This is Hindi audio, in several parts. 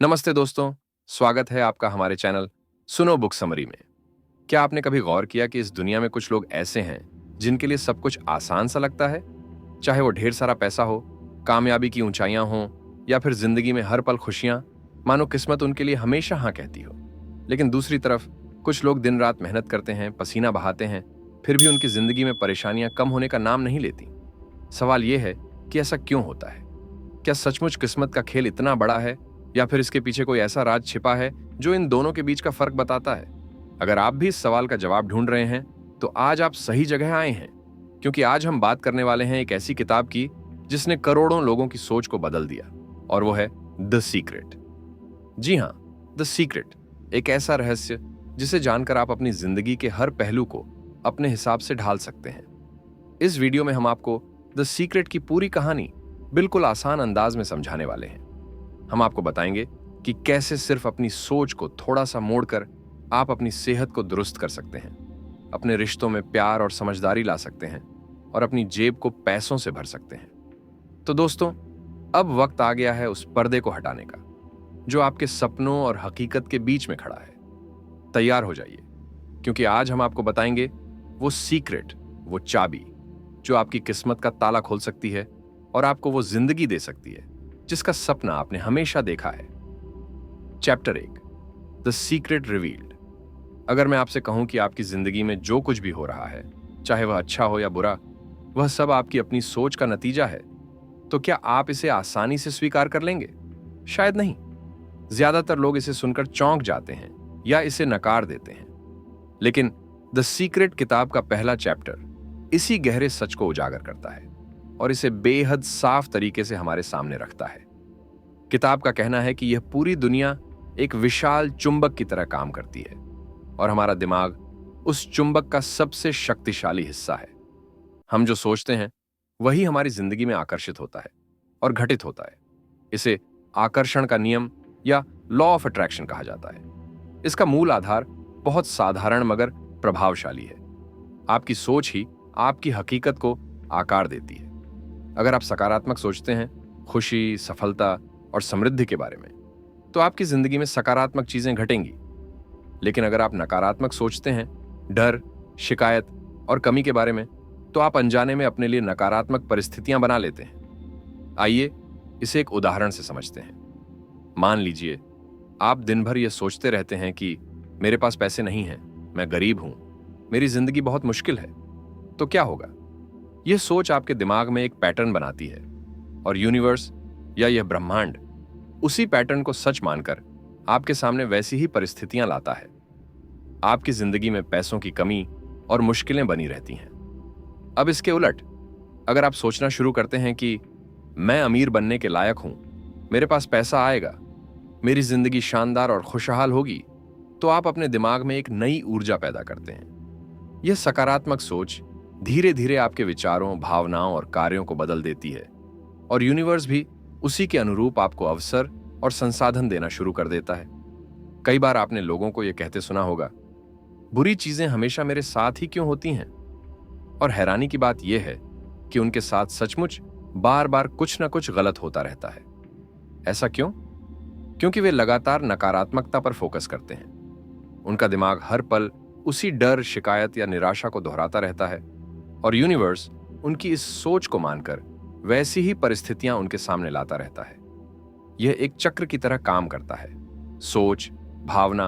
नमस्ते दोस्तों, स्वागत है आपका हमारे चैनल सुनो बुक समरी में। क्या आपने कभी गौर किया कि इस दुनिया में कुछ लोग ऐसे हैं जिनके लिए सब कुछ आसान सा लगता है? चाहे वो ढेर सारा पैसा हो, कामयाबी की ऊंचाइयां हों या फिर जिंदगी में हर पल खुशियां, मानो किस्मत उनके लिए हमेशा हाँ कहती हो। लेकिन दूसरी तरफ कुछ लोग दिन रात मेहनत करते हैं, पसीना बहाते हैं, फिर भी उनकी जिंदगी में परेशानियां कम होने का नाम नहीं लेती। सवाल यह है कि ऐसा क्यों होता है? क्या सचमुच किस्मत का खेल इतना बड़ा है या फिर इसके पीछे कोई ऐसा राज छिपा है जो इन दोनों के बीच का फर्क बताता है? अगर आप भी इस सवाल का जवाब ढूंढ रहे हैं तो आज आप सही जगह आए हैं, क्योंकि आज हम बात करने वाले हैं एक ऐसी किताब की जिसने करोड़ों लोगों की सोच को बदल दिया, और वो है द सीक्रेट। जी हां, द सीक्रेट, एक ऐसा रहस्य जिसे जानकर आप अपनी जिंदगी के हर पहलू को अपने हिसाब से ढाल सकते हैं। इस वीडियो में हम आपको द सीक्रेट की पूरी कहानी बिल्कुल आसान अंदाज में समझाने वाले हैं। हम आपको बताएंगे कि कैसे सिर्फ अपनी सोच को थोड़ा सा मोड़कर आप अपनी सेहत को दुरुस्त कर सकते हैं, अपने रिश्तों में प्यार और समझदारी ला सकते हैं और अपनी जेब को पैसों से भर सकते हैं। तो दोस्तों, अब वक्त आ गया है उस पर्दे को हटाने का जो आपके सपनों और हकीकत के बीच में खड़ा है। तैयार हो जाइए, क्योंकि आज हम आपको बताएंगे वो सीक्रेट, वो चाबी जो आपकी किस्मत का ताला खोल सकती है और आपको वो जिंदगी दे सकती है जिसका सपना आपने हमेशा देखा है। Chapter 1, the secret revealed. अगर मैं आपसे कहूं कि आपकी जिंदगी में जो कुछ भी हो रहा है, चाहे वह अच्छा हो या बुरा, वह सब आपकी अपनी सोच का नतीजा है, तो क्या आप इसे आसानी से स्वीकार कर लेंगे? शायद नहीं। ज्यादातर लोग इसे सुनकर चौंक जाते हैं या इसे नकार देते हैं। लेकिन द सीक्रेट किताब का पहला चैप्टर इसी गहरे सच को उजागर करता है और इसे बेहद साफ तरीके से हमारे सामने रखता है। किताब का कहना है कि यह पूरी दुनिया एक विशाल चुंबक की तरह काम करती है और हमारा दिमाग उस चुंबक का सबसे शक्तिशाली हिस्सा है। हम जो सोचते हैं वही हमारी जिंदगी में आकर्षित होता है और घटित होता है। इसे आकर्षण का नियम या लॉ ऑफ अट्रैक्शन कहा जाता है। इसका मूल आधार बहुत साधारण मगर प्रभावशाली है। आपकी सोच ही आपकी हकीकत को आकार देती है। अगर आप सकारात्मक सोचते हैं, खुशी, सफलता और समृद्धि के बारे में, तो आपकी जिंदगी में सकारात्मक चीजें घटेंगी। लेकिन अगर आप नकारात्मक सोचते हैं, डर, शिकायत और कमी के बारे में, तो आप अनजाने में अपने लिए नकारात्मक परिस्थितियां बना लेते हैं। आइए इसे एक उदाहरण से समझते हैं। मान लीजिए आप दिन भर यह सोचते रहते हैं कि मेरे पास पैसे नहीं हैं, मैं गरीब हूं, मेरी जिंदगी बहुत मुश्किल है। तो क्या होगा? यह सोच आपके दिमाग में एक पैटर्न बनाती है और यूनिवर्स या यह ब्रह्मांड उसी पैटर्न को सच मानकर आपके सामने वैसी ही परिस्थितियां लाता है। आपकी जिंदगी में पैसों की कमी और मुश्किलें बनी रहती हैं। अब इसके उलट, अगर आप सोचना शुरू करते हैं कि मैं अमीर बनने के लायक हूं, मेरे पास पैसा आएगा, मेरी जिंदगी शानदार और खुशहाल होगी, तो आप अपने दिमाग में एक नई ऊर्जा पैदा करते हैं। यह सकारात्मक सोच धीरे धीरे आपके विचारों, भावनाओं और कार्यों को बदल देती है और यूनिवर्स भी उसी के अनुरूप आपको अवसर और संसाधन देना शुरू कर देता है। कई बार आपने लोगों को यह कहते सुना होगा, बुरी चीजें हमेशा मेरे साथ ही क्यों होती हैं? और हैरानी की बात यह है कि उनके साथ सचमुच बार बार कुछ ना कुछ गलत होता रहता है। ऐसा क्यों? क्योंकि वे लगातार नकारात्मकता पर फोकस करते हैं। उनका दिमाग हर पल उसी डर, शिकायत या निराशा को दोहराता रहता है और यूनिवर्स उनकी इस सोच को मानकर वैसी ही परिस्थितियां उनके सामने लाता रहता है। यह एक चक्र की तरह काम करता है। सोच, भावना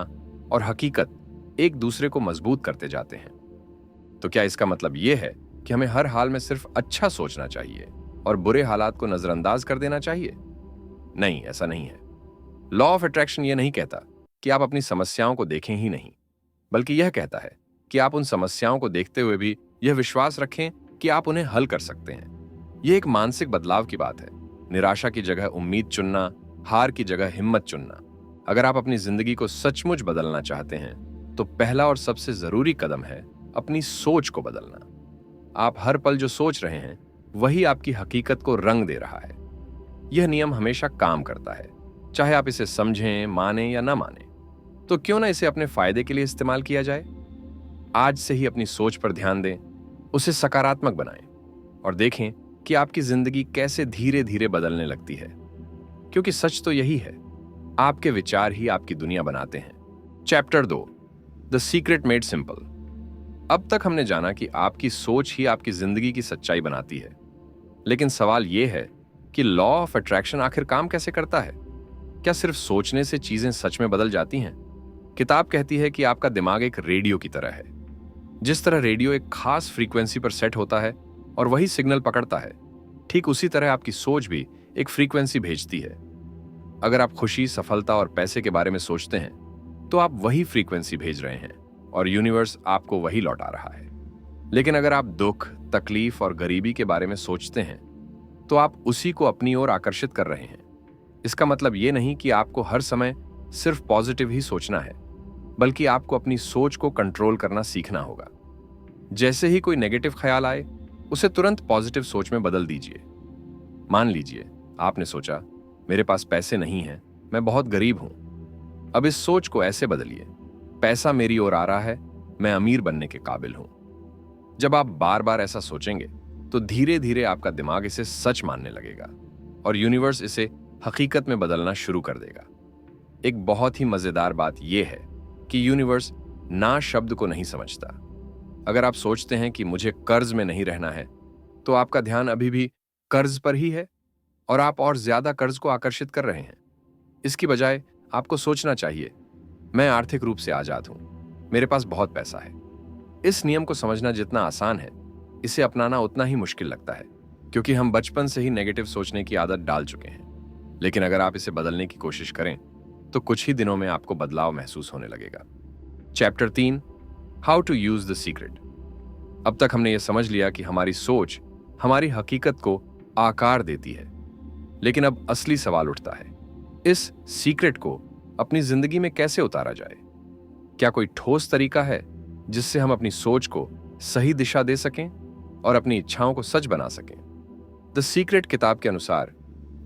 और हकीकत एक दूसरे को मजबूत करते जाते हैं। तो क्या इसका मतलब यह है कि हमें हर हाल में सिर्फ अच्छा सोचना चाहिए और बुरे हालात को नजरअंदाज कर देना चाहिए? नहीं, ऐसा नहीं है। लॉ ऑफ अट्रैक्शन यह नहीं कहता कि आप अपनी समस्याओं को देखें ही नहीं, बल्कि यह कहता है कि आप उन समस्याओं को देखते हुए भी यह विश्वास रखें कि आप उन्हें हल कर सकते हैं। यह एक मानसिक बदलाव की बात है। निराशा की जगह उम्मीद चुनना, हार की जगह हिम्मत चुनना। अगर आप अपनी जिंदगी को सचमुच बदलना चाहते हैं, तो पहला और सबसे जरूरी कदम है अपनी सोच को बदलना। आप हर पल जो सोच रहे हैं, वही आपकी हकीकत को रंग दे रहा है। यह नियम हमेशा काम करता है, चाहे आप इसे समझें, माने या ना माने। तो क्यों ना इसे अपने फायदे के लिए इस्तेमाल किया जाए? आज से ही अपनी सोच पर ध्यान दें, उसे सकारात्मक बनाएं और देखें कि आपकी जिंदगी कैसे धीरे धीरे बदलने लगती है। क्योंकि सच तो यही है आपके विचार ही आपकी दुनिया बनाते हैं। Chapter 2, the secret made simple. अब तक हमने जाना कि आपकी सोच ही आपकी जिंदगी की सच्चाई बनाती है। लेकिन सवाल यह है कि लॉ ऑफ अट्रैक्शन आखिर काम कैसे करता है? क्या सिर्फ सोचने से चीजें सच में बदल जाती हैं? किताब कहती है कि आपका दिमाग एक रेडियो की तरह है। जिस तरह रेडियो एक खास फ्रीक्वेंसी पर सेट होता है और वही सिग्नल पकड़ता है, ठीक उसी तरह आपकी सोच भी एक फ्रीक्वेंसी भेजती है। अगर आप खुशी, सफलता और पैसे के बारे में सोचते हैं, तो आप वही फ्रीक्वेंसी भेज रहे हैं और यूनिवर्स आपको वही लौटा रहा है। लेकिन अगर आप दुख, तकलीफ और गरीबी के बारे में सोचते हैं, तो आप उसी को अपनी ओर आकर्षित कर रहे हैं। इसका मतलब ये नहीं कि आपको हर समय सिर्फ पॉजिटिव ही सोचना है, बल्कि आपको अपनी सोच को कंट्रोल करना सीखना होगा। जैसे ही कोई नेगेटिव ख्याल आए, उसे तुरंत पॉजिटिव सोच में बदल दीजिए। मान लीजिए आपने सोचा, मेरे पास पैसे नहीं हैं, मैं बहुत गरीब हूं। अब इस सोच को ऐसे बदलिए, पैसा मेरी ओर आ रहा है, मैं अमीर बनने के काबिल हूं। जब आप बार बार ऐसा सोचेंगे, तो धीरे धीरे आपका दिमाग इसे सच मानने लगेगा और यूनिवर्स इसे हकीकत में बदलना शुरू कर देगा। एक बहुत ही मजेदार बात यह है कि यूनिवर्स ना शब्द को नहीं समझता। अगर आप सोचते हैं कि मुझे कर्ज में नहीं रहना है, तो आपका ध्यान अभी भी कर्ज पर ही है और आप और ज्यादा कर्ज को आकर्षित कर रहे हैं। इसकी बजाय आपको सोचना चाहिए, मैं आर्थिक रूप से आजाद हूं, मेरे पास बहुत पैसा है। इस नियम को समझना जितना आसान है, इसे अपनाना उतना ही मुश्किल लगता है, क्योंकि हम बचपन से ही नेगेटिव सोचने की आदत डाल चुके हैं। लेकिन अगर आप इसे बदलने की कोशिश करें, तो कुछ ही दिनों में आपको बदलाव महसूस होने लगेगा। Chapter 3, how to use the secret. अब तक हमने यह समझ लिया कि हमारी सोच हमारी हकीकत को आकार देती है। लेकिन अब असली सवाल उठता है, इस सीक्रेट को अपनी जिंदगी में कैसे उतारा जाए? क्या कोई ठोस तरीका है जिससे हम अपनी सोच को सही दिशा दे सकें और अपनी इच्छाओं को सच बना सकें? द सीक्रेट किताब के अनुसार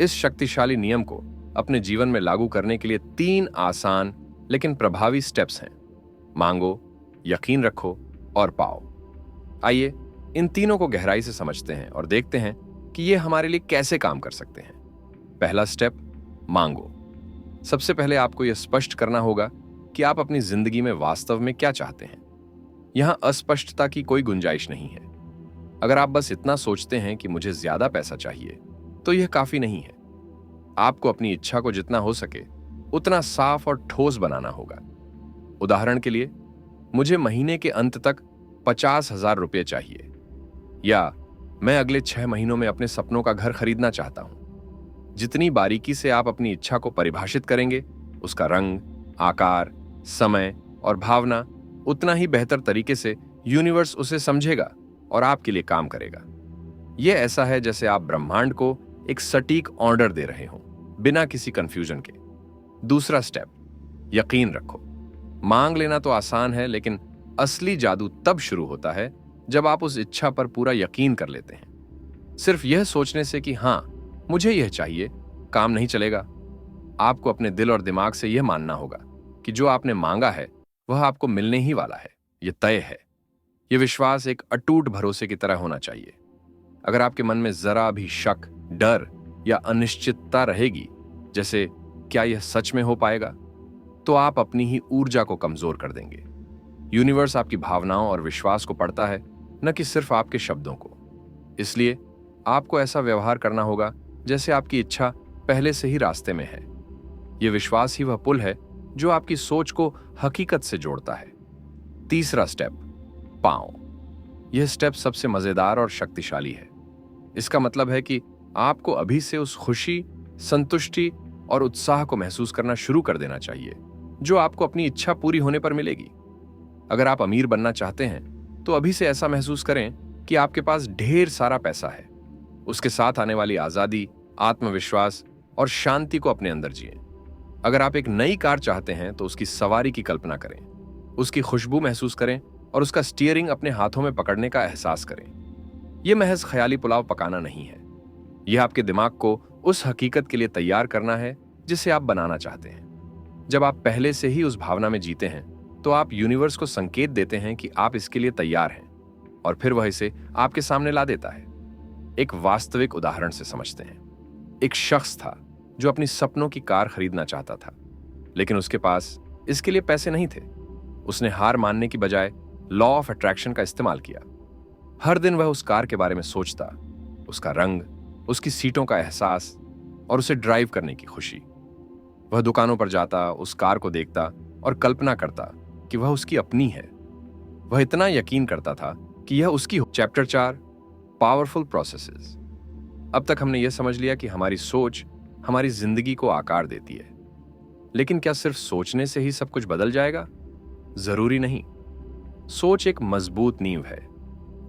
इस शक्तिशाली नियम को अपने जीवन में लागू करने के लिए 3 आसान लेकिन प्रभावी स्टेप्स हैं। मांगो, यकीन रखो और पाओ। आइए इन तीनों को गहराई से समझते हैं और देखते हैं कि ये हमारे लिए कैसे काम कर सकते हैं। पहला स्टेप, मांगो। सबसे पहले आपको यह स्पष्ट करना होगा कि आप अपनी जिंदगी में वास्तव में क्या चाहते हैं। यहां अस्पष्टता की कोई गुंजाइश नहीं है। अगर आप बस इतना सोचते हैं कि मुझे ज्यादा पैसा चाहिए, तो यह काफी नहीं है। आपको अपनी इच्छा को जितना हो सके उतना साफ और ठोस बनाना होगा। उदाहरण के लिए, मुझे महीने के अंत तक 50,000 रुपये चाहिए, या मैं अगले 6 महीनों में अपने सपनों का घर खरीदना चाहता हूं। जितनी बारीकी से आप अपनी इच्छा को परिभाषित करेंगे, उसका रंग, आकार, समय और भावना, उतना ही बेहतर तरीके से यूनिवर्स उसे समझेगा और आपके लिए काम करेगा। यह ऐसा है जैसे आप ब्रह्मांड को एक सटीक ऑर्डर दे रहे हों, बिना किसी कंफ्यूजन के। दूसरा स्टेप, यकीन रखो। मांग लेना तो आसान है, लेकिन असली जादू तब शुरू होता है जब आप उस इच्छा पर पूरा यकीन कर लेते हैं। सिर्फ यह सोचने से कि हां, मुझे यह चाहिए, काम नहीं चलेगा। आपको अपने दिल और दिमाग से यह मानना होगा कि जो आपने मांगा है वह आपको मिलने ही वाला है, यह तय है। यह विश्वास एक अटूट भरोसे की तरह होना चाहिए। अगर आपके मन में जरा भी शक, डर या अनिश्चितता रहेगी, जैसे क्या यह सच में हो पाएगा, तो आप अपनी ही ऊर्जा को कमजोर कर देंगे। यूनिवर्स आपकी भावनाओं और विश्वास को पढ़ता है, न कि सिर्फ आपके शब्दों को। इसलिए आपको ऐसा व्यवहार करना होगा जैसे आपकी इच्छा पहले से ही रास्ते में है। यह विश्वास ही वह पुल है जो आपकी सोच को हकीकत से जोड़ता है। तीसरा स्टेप, पाओ। यह स्टेप सबसे मजेदार और शक्तिशाली है। इसका मतलब है कि आपको अभी से उस खुशी, संतुष्टि और उत्साह को महसूस करना शुरू कर देना चाहिए जो आपको अपनी इच्छा पूरी होने पर मिलेगी। अगर आप अमीर बनना चाहते हैं, तो अभी से ऐसा महसूस करें कि आपके पास ढेर सारा पैसा है। उसके साथ आने वाली आजादी, आत्मविश्वास और शांति को अपने अंदर जिएं। अगर आप एक नई कार चाहते हैं, तो उसकी सवारी की कल्पना करें, उसकी खुशबू महसूस करें और उसका स्टीयरिंग अपने हाथों में पकड़ने का एहसास करें। यह महज ख्याली पुलाव पकाना नहीं है, यह आपके दिमाग को उस हकीकत के लिए तैयार करना है जिसे आप बनाना चाहते हैं। जब आप पहले से ही उस भावना में जीते हैं, तो आप यूनिवर्स को संकेत देते हैं कि आप इसके लिए तैयार हैं, और फिर वह इसे आपके सामने ला देता है। एक वास्तविक उदाहरण से समझते हैं। एक शख्स था जो अपनी सपनों की कार खरीदना चाहता था, लेकिन उसके पास इसके लिए पैसे नहीं थे। उसने हार मानने की बजाय लॉ ऑफ अट्रैक्शन का इस्तेमाल किया। हर दिन वह उस कार के बारे में सोचता, उसका रंग, उसकी सीटों का एहसास और उसे ड्राइव करने की खुशी। वह दुकानों पर जाता, उस कार को देखता और कल्पना करता कि वह उसकी अपनी है। वह इतना यकीन करता था कि यह उसकी हो। Chapter 4, powerful processes. अब तक हमने यह समझ लिया कि हमारी सोच हमारी जिंदगी को आकार देती है, लेकिन क्या सिर्फ सोचने से ही सब कुछ बदल जाएगा? जरूरी नहीं। सोच एक मजबूत नींव है,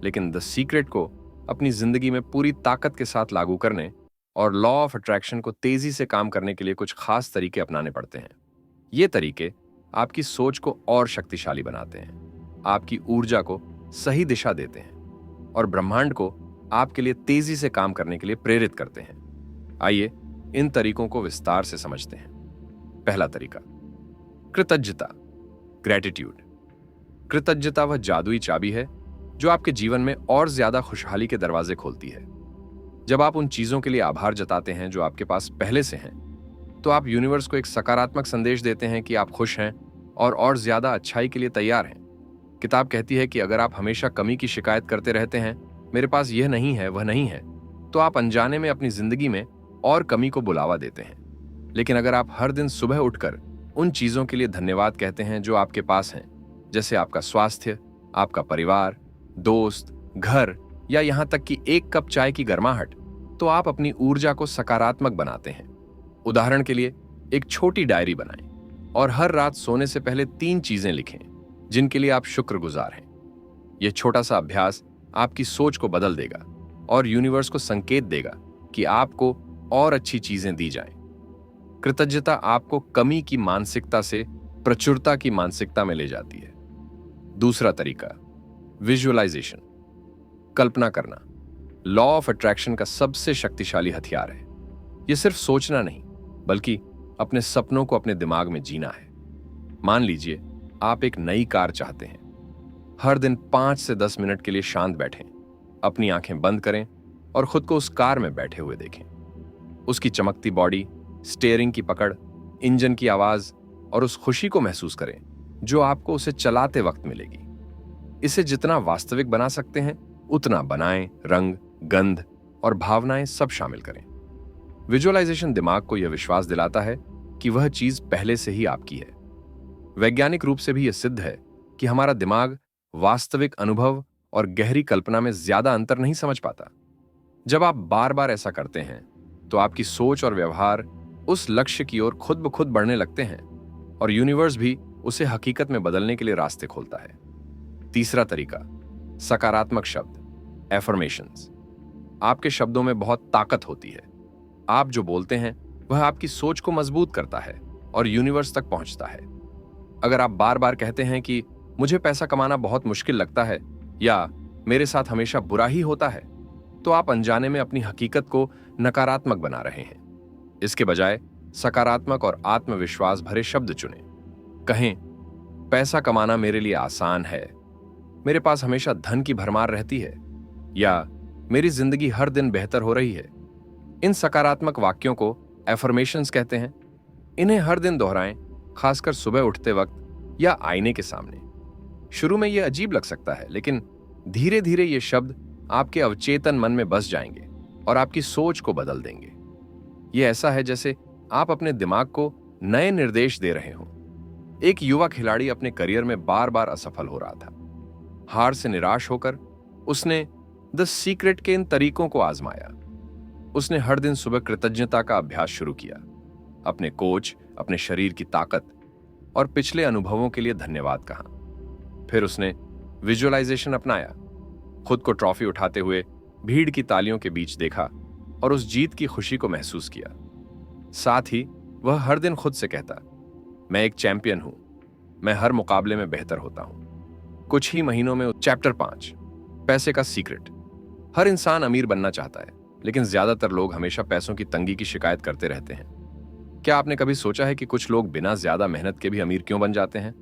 लेकिन द सीक्रेट को अपनी जिंदगी में पूरी ताकत के साथ लागू करने और लॉ ऑफ अट्रैक्शन को तेजी से काम करने के लिए कुछ खास तरीके अपनाने पड़ते हैं। ये तरीके आपकी सोच को और शक्तिशाली बनाते हैं, आपकी ऊर्जा को सही दिशा देते हैं और ब्रह्मांड को आपके लिए तेजी से काम करने के लिए प्रेरित करते हैं। आइए इन तरीकों को विस्तार से समझते हैं। पहला तरीका, कृतज्ञता, ग्रेटिट्यूड। कृतज्ञता वह जादुई चाबी है जो आपके जीवन में और ज्यादा खुशहाली के दरवाजे खोलती है। जब आप उन चीजों के लिए आभार जताते हैं जो आपके पास पहले से हैं, तो आप यूनिवर्स को एक सकारात्मक संदेश देते हैं कि आप खुश हैं और ज्यादा अच्छाई के लिए तैयार हैं। किताब कहती है कि अगर आप हमेशा कमी की शिकायत करते रहते हैं, मेरे पास यह नहीं है, वह नहीं है, तो आप अनजाने में अपनी जिंदगी में और कमी को बुलावा देते हैं। लेकिन अगर आप हर दिन सुबह उठकर उन चीजों के लिए धन्यवाद कहते हैं जो आपके पास हैं, जैसे आपका स्वास्थ्य, आपका परिवार, दोस्त, घर या यहां तक कि एक कप चाय की गर्माहट, तो आप अपनी ऊर्जा को सकारात्मक बनाते हैं। उदाहरण के लिए एक छोटी डायरी बनाएं और हर रात सोने से पहले 3 चीजें लिखें जिनके लिए आप शुक्रगुजार हैं। यह छोटा सा अभ्यास आपकी सोच को बदल देगा और यूनिवर्स को संकेत देगा कि आपको और अच्छी चीजें दी जाएं। कृतज्ञता आपको कमी की मानसिकता से प्रचुरता की मानसिकता में ले जाती है। दूसरा तरीका, विजुअलाइजेशन, कल्पना करना। लॉ ऑफ अट्रैक्शन का सबसे शक्तिशाली हथियार है। यह सिर्फ सोचना नहीं, बल्कि अपने सपनों को अपने दिमाग में जीना है। मान लीजिए आप एक नई कार चाहते हैं। हर दिन 5 से 10 मिनट के लिए शांत बैठें, अपनी आंखें बंद करें और खुद को उस कार में बैठे हुए देखें। उसकी चमकती बॉडी, स्टीयरिंग की पकड़, इंजन की आवाज और उस खुशी को महसूस करें जो आपको उसे चलाते वक्त मिलेगी। इसे जितना वास्तविक बना सकते हैं उतना बनाएं। रंग, गंध और भावनाएं सब शामिल करें। विजुअलाइजेशन दिमाग को यह विश्वास दिलाता है कि वह चीज पहले से ही आपकी है। वैज्ञानिक रूप से भी यह सिद्ध है कि हमारा दिमाग वास्तविक अनुभव और गहरी कल्पना में ज्यादा अंतर नहीं समझ पाता। जब आप बार बार ऐसा करते हैं तो आपकी सोच और व्यवहार उस लक्ष्य की ओर खुद ब खुद बढ़ने लगते हैं और यूनिवर्स भी उसे हकीकत में बदलने के लिए रास्ते खोलता है। तीसरा तरीका, सकारात्मक शब्द, एफर्मेशंस। आपके शब्दों में बहुत ताकत होती है। आप जो बोलते हैं वह आपकी सोच को मजबूत करता है और यूनिवर्स तक पहुंचता है। अगर आप बार बार कहते हैं कि मुझे पैसा कमाना बहुत मुश्किल लगता है या मेरे साथ हमेशा बुरा ही होता है, तो आप अनजाने में अपनी हकीकत को नकारात्मक बना रहे हैं। इसके बजाय सकारात्मक और आत्मविश्वास भरे शब्द चुनें। कहें, पैसा कमाना मेरे लिए आसान है, मेरे पास हमेशा धन की भरमार रहती है, या मेरी जिंदगी हर दिन बेहतर हो रही है। इन सकारात्मक वाक्यों को एफर्मेशंस कहते हैं। इन्हें हर दिन दोहराएं, खासकर सुबह उठते वक्त या आईने के सामने। शुरू में यह अजीब लग सकता है, लेकिन धीरे धीरे ये शब्द आपके अवचेतन मन में बस जाएंगे और आपकी सोच को बदल देंगे। यह ऐसा है जैसे आप अपने दिमाग को नए निर्देश दे रहे हों। एक युवा खिलाड़ी अपने करियर में बार बार असफल हो रहा था। हार से निराश होकर उसने द सीक्रेट के इन तरीकों को आजमाया। उसने हर दिन सुबह कृतज्ञता का अभ्यास शुरू किया, अपने कोच, अपने शरीर की ताकत और पिछले अनुभवों के लिए धन्यवाद कहा। फिर उसने विजुअलाइजेशन अपनाया, खुद को ट्रॉफी उठाते हुए भीड़ की तालियों के बीच देखा और उस जीत की खुशी को महसूस किया। साथ ही वह हर दिन खुद से कहता, मैं एक चैंपियन हूं, मैं हर मुकाबले में बेहतर होता हूं। कुछ ही महीनों में चैप्टर 5, पैसे का सीक्रेट। हर इंसान अमीर बनना चाहता है, लेकिन ज्यादातर लोग हमेशा पैसों की तंगी की शिकायत करते रहते हैं। क्या आपने कभी सोचा है कि कुछ लोग बिना ज्यादा मेहनत के भी अमीर क्यों बन जाते हैं,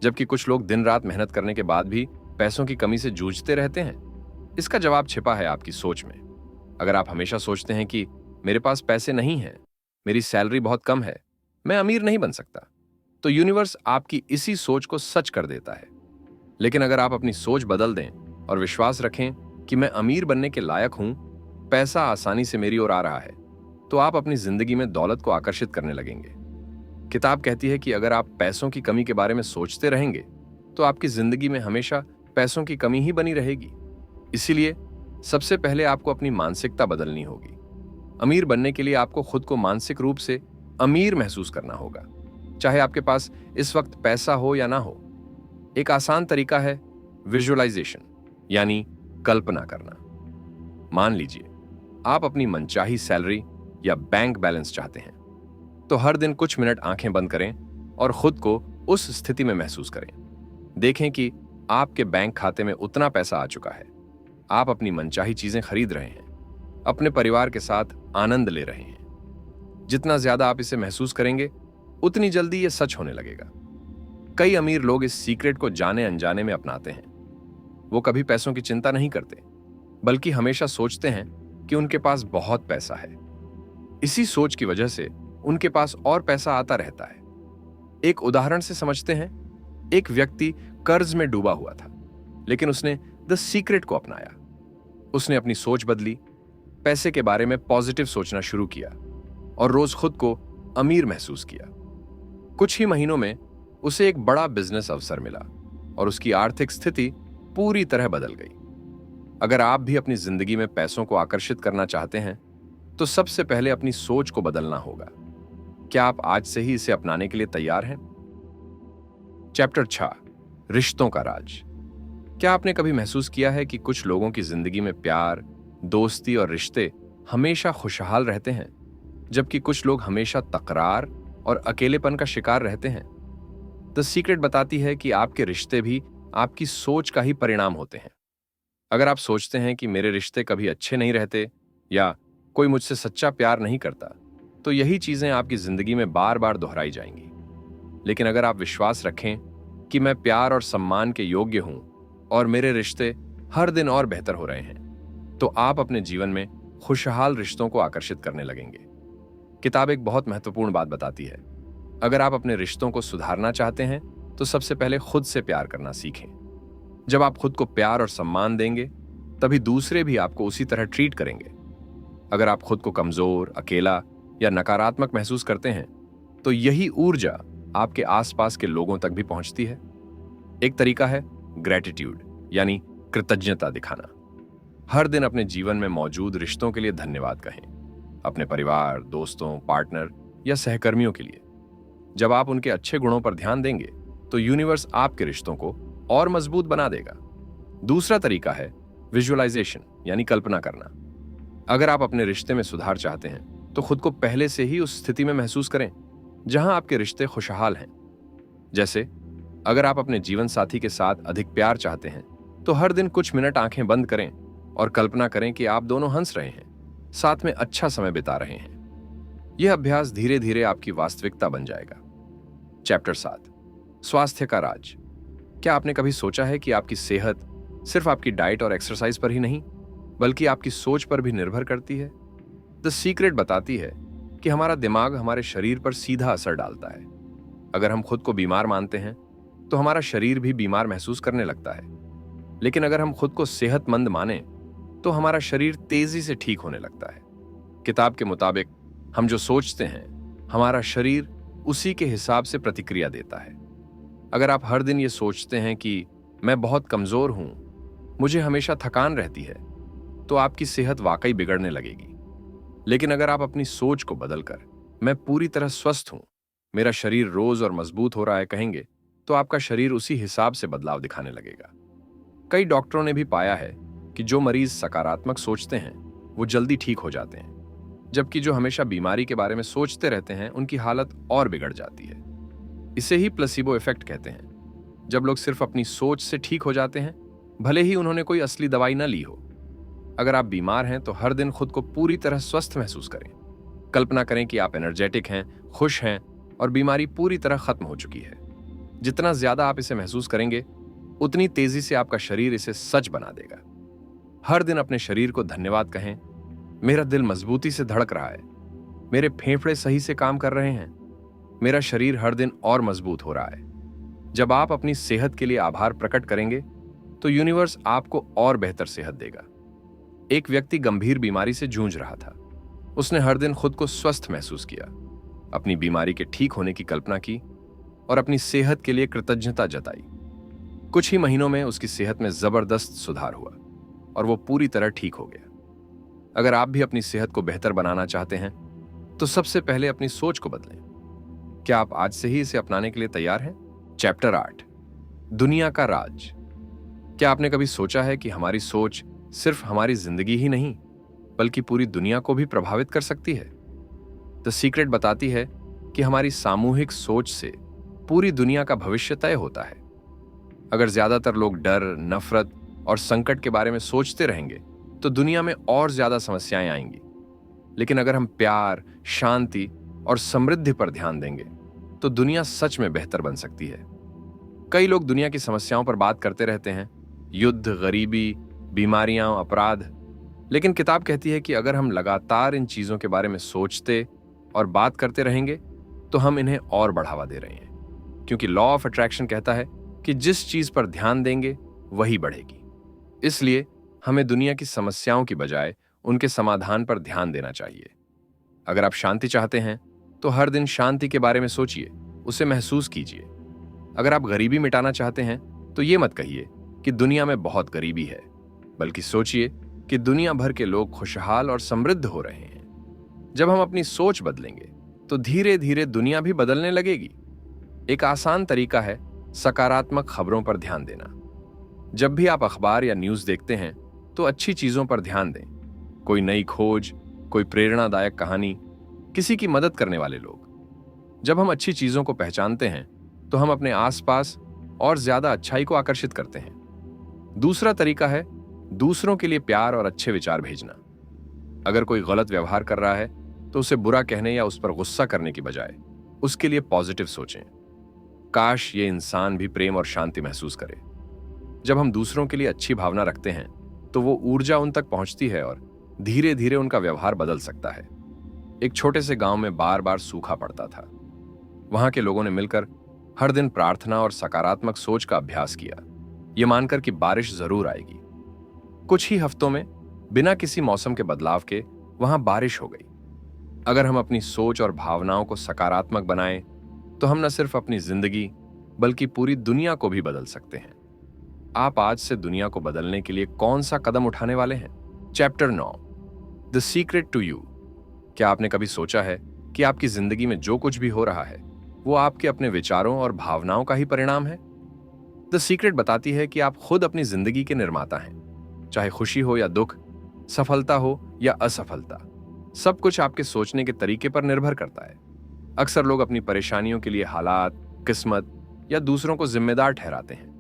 जबकि कुछ लोग दिन रात मेहनत करने के बाद भी पैसों की कमी से जूझते रहते हैं? इसका जवाब छिपा है आपकी सोच में। अगर आप हमेशा सोचते हैं कि मेरे पास पैसे नहीं हैं, मेरी सैलरी बहुत कम है, मैं अमीर नहीं बन सकता, तो यूनिवर्स आपकी इसी सोच को सच कर देता है। लेकिन अगर आप अपनी सोच बदल दें और विश्वास रखें कि मैं अमीर बनने के लायक हूं, पैसा आसानी से मेरी ओर आ रहा है, तो आप अपनी जिंदगी में दौलत को आकर्षित करने लगेंगे। किताब कहती है कि अगर आप पैसों की कमी के बारे में सोचते रहेंगे, तो आपकी जिंदगी में हमेशा पैसों की कमी ही बनी रहेगी। इसीलिए सबसे पहले आपको अपनी मानसिकता बदलनी होगी। अमीर बनने के लिए आपको खुद को मानसिक रूप से अमीर महसूस करना होगा, चाहे आपके पास इस वक्त पैसा हो या ना हो। एक आसान तरीका है विजुअलाइजेशन, यानी कल्पना करना। मान लीजिए आप अपनी मनचाही सैलरी या बैंक बैलेंस चाहते हैं, तो हर दिन कुछ मिनट आंखें बंद करें और खुद को उस स्थिति में महसूस करें। देखें कि आपके बैंक खाते में उतना पैसा आ चुका है, आप अपनी मनचाही चीजें खरीद रहे हैं, अपने परिवार के साथ आनंद ले रहे हैं। जितना ज्यादा आप इसे महसूस करेंगे, उतनी जल्दी यह सच होने लगेगा। कई अमीर लोग इस सीक्रेट को जाने अनजाने में अपनाते हैं। वो कभी पैसों की चिंता नहीं करते, बल्कि हमेशा सोचते हैं कि उनके पास बहुत पैसा है। इसी सोच की वजह से उनके पास और पैसा आता रहता है। एक उदाहरण से समझते हैं। एक व्यक्ति कर्ज में डूबा हुआ था, लेकिन उसने द सीक्रेट को अपनाया। उसने अपनी सोच बदली, पैसे के बारे में पॉजिटिव सोचना शुरू किया और रोज खुद को अमीर महसूस किया। कुछ ही महीनों में उसे एक बड़ा बिजनेस अवसर मिला और उसकी आर्थिक स्थिति पूरी तरह बदल गई। अगर आप भी अपनी जिंदगी में पैसों को आकर्षित करना चाहते हैं, तो सबसे पहले अपनी सोच को बदलना होगा। क्या आप आज से ही इसे अपनाने के लिए तैयार हैं? चैप्टर 6, रिश्तों का राज। क्या आपने कभी महसूस किया है कि कुछ लोगों की जिंदगी में प्यार, दोस्ती और रिश्ते हमेशा खुशहाल रहते हैं, जबकि कुछ लोग हमेशा तकरार और अकेलेपन का शिकार रहते हैं? द सीक्रेट बताती है कि आपके रिश्ते भी आपकी सोच का ही परिणाम होते हैं। अगर आप सोचते हैं कि मेरे रिश्ते कभी अच्छे नहीं रहते या कोई मुझसे सच्चा प्यार नहीं करता, तो यही चीजें आपकी जिंदगी में बार बार दोहराई जाएंगी। लेकिन अगर आप विश्वास रखें कि मैं प्यार और सम्मान के योग्य हूं और मेरे रिश्ते हर दिन और बेहतर हो रहे हैं, तो आप अपने जीवन में खुशहाल रिश्तों को आकर्षित करने लगेंगे। किताब एक बहुत महत्वपूर्ण बात बताती है। अगर आप अपने रिश्तों को सुधारना चाहते हैं, तो सबसे पहले खुद से प्यार करना सीखें। जब आप खुद को प्यार और सम्मान देंगे, तभी दूसरे भी आपको उसी तरह ट्रीट करेंगे। अगर आप खुद को कमजोर, अकेला या नकारात्मक महसूस करते हैं, तो यही ऊर्जा आपके आसपास के लोगों तक भी पहुंचती है। एक तरीका है ग्रेटिट्यूड, यानी कृतज्ञता दिखाना। हर दिन अपने जीवन में मौजूद रिश्तों के लिए धन्यवाद कहें, अपने परिवार, दोस्तों, पार्टनर या सहकर्मियों के लिए। जब आप उनके अच्छे गुणों पर ध्यान देंगे, तो यूनिवर्स आपके रिश्तों को और मजबूत बना देगा। दूसरा तरीका है विजुअलाइजेशन, यानी कल्पना करना। अगर आप अपने रिश्ते में सुधार चाहते हैं, तो खुद को पहले से ही उस स्थिति में महसूस करें जहां आपके रिश्ते खुशहाल हैं। जैसे अगर आप अपने जीवन साथी के साथ अधिक प्यार चाहते हैं, तो हर दिन कुछ मिनट आंखें बंद करें और कल्पना करें कि आप दोनों हंस रहे हैं, साथ में अच्छा समय बिता रहे हैं। यह अभ्यास धीरे धीरे आपकी वास्तविकता बन जाएगा। चैप्टर 7, स्वास्थ्य का राज। क्या आपने कभी सोचा है कि आपकी सेहत सिर्फ आपकी डाइट और एक्सरसाइज पर ही नहीं, बल्कि आपकी सोच पर भी निर्भर करती है? द सीक्रेट बताती है कि हमारा दिमाग हमारे शरीर पर सीधा असर डालता है। अगर हम खुद को बीमार मानते हैं, तो हमारा शरीर भी बीमार महसूस करने लगता है। लेकिन अगर हम खुद को सेहतमंद माने, तो हमारा शरीर तेजी से ठीक होने लगता है। किताब के मुताबिक हम जो सोचते हैं, हमारा शरीर उसी के हिसाब से प्रतिक्रिया देता है। अगर आप हर दिन ये सोचते हैं कि मैं बहुत कमजोर हूं, मुझे हमेशा थकान रहती है, तो आपकी सेहत वाकई बिगड़ने लगेगी। लेकिन अगर आप अपनी सोच को बदलकर मैं पूरी तरह स्वस्थ हूं, मेरा शरीर रोज और मजबूत हो रहा है कहेंगे, तो आपका शरीर उसी हिसाब से बदलाव दिखाने लगेगा। कई डॉक्टरों ने भी पाया है कि जो मरीज सकारात्मक सोचते हैं, वो जल्दी ठीक हो जाते हैं, जबकि जो हमेशा बीमारी के बारे में सोचते रहते हैं, उनकी हालत और बिगड़ जाती है। इसे ही प्लेसिबो इफेक्ट कहते हैं। जब लोग सिर्फ अपनी सोच से ठीक हो जाते हैं, भले ही उन्होंने कोई असली दवाई न ली हो। अगर आप बीमार हैं, तो हर दिन खुद को पूरी तरह स्वस्थ महसूस करें। कल्पना करें कि आप एनर्जेटिक हैं, खुश हैं और बीमारी पूरी तरह खत्म हो चुकी है। जितना ज्यादा आप इसे महसूस करेंगे, उतनी तेजी से आपका शरीर इसे सच बना देगा। हर दिन अपने शरीर को धन्यवाद कहें, मेरा दिल मजबूती से धड़क रहा है, मेरे फेफड़े सही से काम कर रहे हैं, मेरा शरीर हर दिन और मजबूत हो रहा है। जब आप अपनी सेहत के लिए आभार प्रकट करेंगे तो यूनिवर्स आपको और बेहतर सेहत देगा। एक व्यक्ति गंभीर बीमारी से जूझ रहा था। उसने हर दिन खुद को स्वस्थ महसूस किया, अपनी बीमारी के ठीक होने की कल्पना की और अपनी सेहत के लिए कृतज्ञता जताई। कुछ ही महीनों में उसकी सेहत में जबरदस्त सुधार हुआ और वो पूरी तरह ठीक हो गया। अगर आप भी अपनी सेहत को बेहतर बनाना चाहते हैं तो सबसे पहले अपनी सोच को बदलें। क्या आप आज से ही इसे अपनाने के लिए तैयार हैं? चैप्टर 8, दुनिया का राज। क्या आपने कभी सोचा है कि हमारी सोच सिर्फ हमारी जिंदगी ही नहीं बल्कि पूरी दुनिया को भी प्रभावित कर सकती है? द सीक्रेट बताती है कि हमारी सामूहिक सोच से पूरी दुनिया का भविष्य तय होता है। अगर ज्यादातर लोग डर, नफरत और संकट के बारे में सोचते रहेंगे तो दुनिया में और ज्यादा समस्याएं आएंगी। लेकिन अगर हम प्यार, शांति और समृद्धि पर ध्यान देंगे तो दुनिया सच में बेहतर बन सकती है। कई लोग दुनिया की समस्याओं पर बात करते रहते हैं, युद्ध, गरीबी, बीमारियां, अपराध। लेकिन किताब कहती है कि अगर हम लगातार इन चीजों के बारे में सोचते और बात करते रहेंगे तो हम इन्हें और बढ़ावा दे रहे हैं, क्योंकि लॉ ऑफ अट्रैक्शन कहता है कि जिस चीज पर ध्यान देंगे वही बढ़ेगी। इसलिए हमें दुनिया की समस्याओं की बजाय उनके समाधान पर ध्यान देना चाहिए। अगर आप शांति चाहते हैं तो हर दिन शांति के बारे में सोचिए, उसे महसूस कीजिए। अगर आप गरीबी मिटाना चाहते हैं तो ये मत कहिए कि दुनिया में बहुत गरीबी है, बल्कि सोचिए कि दुनिया भर के लोग खुशहाल और समृद्ध हो रहे हैं। जब हम अपनी सोच बदलेंगे तो धीरे धीरे दुनिया भी बदलने लगेगी। एक आसान तरीका है सकारात्मक खबरों पर ध्यान देना। जब भी आप अखबार या न्यूज़ देखते हैं तो अच्छी चीजों पर ध्यान दें। कोई नई खोज, कोई प्रेरणादायक कहानी, किसी की मदद करने वाले लोग। जब हम अच्छी चीजों को पहचानते हैं तो हम अपने आसपास और ज्यादा अच्छाई को आकर्षित करते हैं। दूसरा तरीका है दूसरों के लिए प्यार और अच्छे विचार भेजना। अगर कोई गलत व्यवहार कर रहा है तो उसे बुरा कहने या उस पर गुस्सा करने की बजाय उसके लिए पॉजिटिव सोचें। काश ये इंसान भी प्रेम और शांति महसूस करे। जब हम दूसरों के लिए अच्छी भावना रखते हैं तो वो ऊर्जा उन तक पहुंचती है और धीरे धीरे उनका व्यवहार बदल सकता है। एक छोटे से गांव में बार बार सूखा पड़ता था। वहां के लोगों ने मिलकर हर दिन प्रार्थना और सकारात्मक सोच का अभ्यास किया, ये मानकर कि बारिश जरूर आएगी। कुछ ही हफ्तों में बिना किसी मौसम के बदलाव के वहां बारिश हो गई। अगर हम अपनी सोच और भावनाओं को सकारात्मक बनाएं तो हम न सिर्फ अपनी जिंदगी बल्कि पूरी दुनिया को भी बदल सकते हैं। आप आज से दुनिया को बदलने के लिए कौन सा कदम उठाने वाले हैं? Chapter 9, the secret to you. क्या आपने कभी सोचा है कि आपकी जिंदगी में जो कुछ भी हो रहा है वो आपके अपने विचारों और भावनाओं का ही परिणाम है? द सीक्रेट बताती है कि आप खुद अपनी जिंदगी के निर्माता हैं। चाहे खुशी हो या दुख, सफलता हो या असफलता, सब कुछ आपके सोचने के तरीके पर निर्भर करता है। अक्सर लोग अपनी परेशानियों के लिए हालात, किस्मत या दूसरों को जिम्मेदार ठहराते हैं,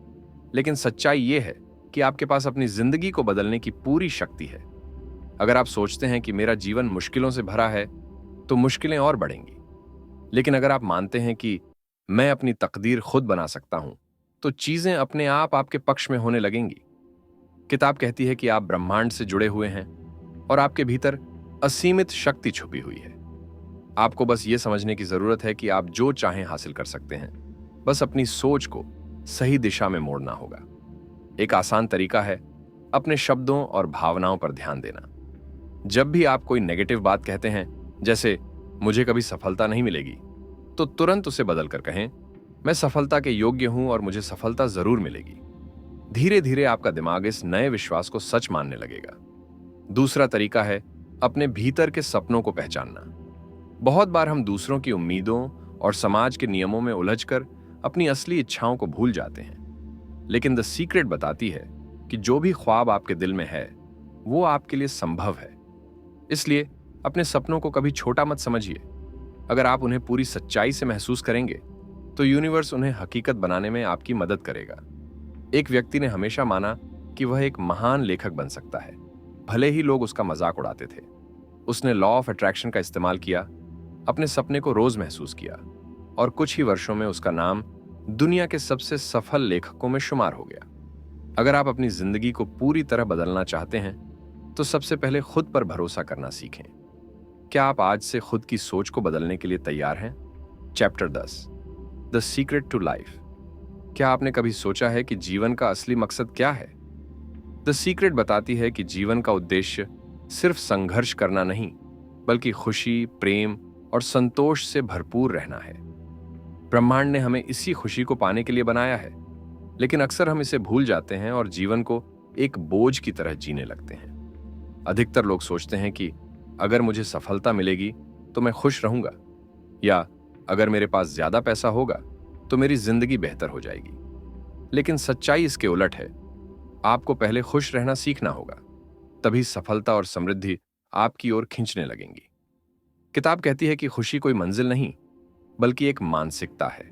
लेकिन सच्चाई यह है कि आपके पास अपनी जिंदगी को बदलने की पूरी शक्ति है। अगर आप सोचते हैं कि मेरा जीवन मुश्किलों से भरा है तो मुश्किलें और बढ़ेंगी। लेकिन अगर आप मानते हैं कि मैं अपनी तकदीर खुद बना सकता हूं तो चीजें अपने आप आपके पक्ष में होने लगेंगी। किताब कहती है कि आप ब्रह्मांड से जुड़े हुए हैं और आपके भीतर असीमित शक्ति छुपी हुई है। आपको बस ये समझने की जरूरत है कि आप जो चाहें हासिल कर सकते हैं, बस अपनी सोच को सही दिशा में मोड़ना होगा। एक आसान तरीका है अपने शब्दों और भावनाओं पर ध्यान देना। जब भी आप कोई नेगेटिव बात कहते हैं, जैसे मुझे कभी सफलता नहीं मिलेगी, तो तुरंत उसे बदल कर कहें मैं सफलता के योग्य हूं और मुझे सफलता जरूर मिलेगी। धीरे धीरे आपका दिमाग इस नए विश्वास को सच मानने लगेगा। दूसरा तरीका है अपने भीतर के सपनों को पहचानना। बहुत बार हम दूसरों की उम्मीदों और समाज के नियमों में उलझकर अपनी असली इच्छाओं को भूल जाते हैं। लेकिन द सीक्रेट बताती है कि जो भी ख्वाब आपके दिल में है वो आपके लिए संभव है। इसलिए अपने सपनों को कभी छोटा मत समझिए। अगर आप उन्हें पूरी सच्चाई से महसूस करेंगे तो यूनिवर्स उन्हें हकीकत बनाने में आपकी मदद करेगा। एक व्यक्ति ने हमेशा माना कि वह एक महान लेखक बन सकता है, भले ही लोग उसका मजाक उड़ाते थे। उसने लॉ ऑफ अट्रैक्शन का इस्तेमाल किया, अपने सपने को रोज महसूस किया और कुछ ही वर्षों में उसका नाम दुनिया के सबसे सफल लेखकों में शुमार हो गया। अगर आप अपनी जिंदगी को पूरी तरह बदलना चाहते हैं तो सबसे पहले खुद पर भरोसा करना सीखें। क्या आप आज से खुद की सोच को बदलने के लिए तैयार हैं? Chapter 10, the secret to life. क्या आपने कभी सोचा है कि जीवन का असली मकसद क्या है? द सीक्रेट बताती है कि जीवन का उद्देश्य सिर्फ संघर्ष करना नहीं, बल्कि खुशी, प्रेम और संतोष से भरपूर रहना है। ब्रह्मांड ने हमें इसी खुशी को पाने के लिए बनाया है, लेकिन अक्सर हम इसे भूल जाते हैं और जीवन को एक बोझ की तरह जीने लगते हैं। अधिकतर लोग सोचते हैं कि अगर मुझे सफलता मिलेगी तो मैं खुश रहूंगा, या अगर मेरे पास ज्यादा पैसा होगा तो मेरी जिंदगी बेहतर हो जाएगी। लेकिन सच्चाई इसके उलट है। आपको पहले खुश रहना सीखना होगा, तभी सफलता और समृद्धि आपकी ओर खींचने लगेंगी। किताब कहती है कि खुशी कोई मंजिल नहीं, बल्कि एक मानसिकता है।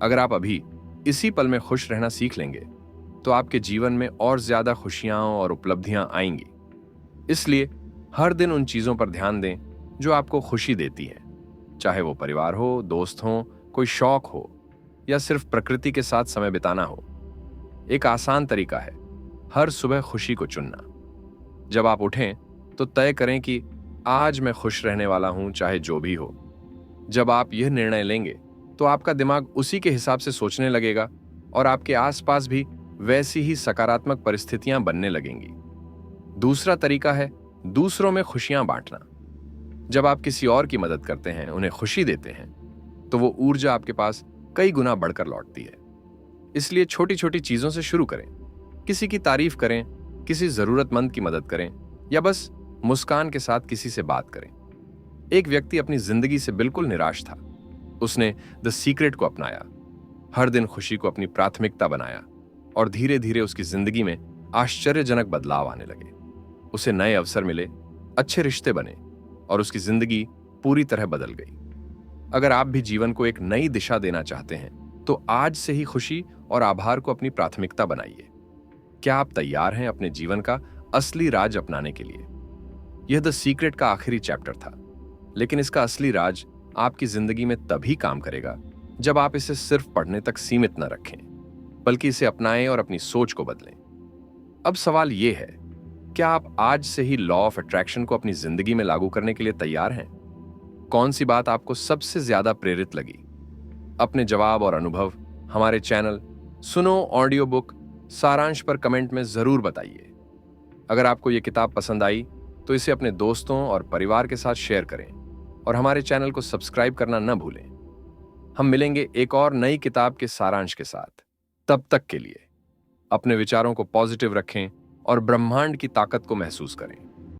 अगर आप अभी इसी पल में खुश रहना सीख लेंगे तो आपके जीवन में और ज्यादा खुशियां और उपलब्धियां आएंगी। इसलिए हर दिन उन चीजों पर ध्यान दें जो आपको खुशी देती हैं, चाहे वो परिवार हो, दोस्त हो, कोई शौक हो, या सिर्फ प्रकृति के साथ समय बिताना हो। एक आसान तरीका है हर सुबह खुशी को चुनना। जब आप उठें तो तय करें कि आज मैं खुश रहने वाला हूं, चाहे जो भी हो। जब आप यह निर्णय लेंगे तो आपका दिमाग उसी के हिसाब से सोचने लगेगा और आपके आसपास भी वैसी ही सकारात्मक परिस्थितियां बनने लगेंगी। दूसरा तरीका है दूसरों में खुशियां बांटना। जब आप किसी और की मदद करते हैं, उन्हें खुशी देते हैं, तो वो ऊर्जा आपके पास कई गुना बढ़कर लौटती है। इसलिए छोटी छोटी चीजों से शुरू करें। किसी की तारीफ करें, किसी जरूरतमंद की मदद करें, या बस मुस्कान के साथ किसी से बात करें। एक व्यक्ति अपनी जिंदगी से बिल्कुल निराश था। उसने द सीक्रेट को अपनाया, हर दिन खुशी को अपनी प्राथमिकता बनाया, और धीरे धीरे उसकी जिंदगी में आश्चर्यजनक बदलाव आने लगे। उसे नए अवसर मिले, अच्छे रिश्ते बने, और उसकी जिंदगी पूरी तरह बदल गई। अगर आप भी जीवन को एक नई दिशा देना चाहते हैं तो आज से ही खुशी और आभार को अपनी प्राथमिकता बनाइए। क्या आप तैयार हैं अपने जीवन का असली राज अपनाने के लिए? यह द सीक्रेट का आखिरी चैप्टर था, लेकिन इसका असली राज आपकी जिंदगी में तभी काम करेगा जब आप इसे सिर्फ पढ़ने तक सीमित न रखें, बल्कि इसे अपनाएं और अपनी सोच को बदलें। अब सवाल यह है, क्या आप आज से ही लॉ ऑफ अट्रैक्शन को अपनी जिंदगी में लागू करने के लिए तैयार हैं? कौन सी बात आपको सबसे ज्यादा प्रेरित लगी? अपने जवाब और अनुभव हमारे चैनल सुनो ऑडियो बुक सारांश पर कमेंट में जरूर बताइए। अगर आपको यह किताब पसंद आई तो इसे अपने दोस्तों और परिवार के साथ शेयर करें, और हमारे चैनल को सब्सक्राइब करना न भूलें। हम मिलेंगे एक और नई किताब के सारांश के साथ। तब तक के लिए अपने विचारों को पॉजिटिव रखें और ब्रह्मांड की ताकत को महसूस करें।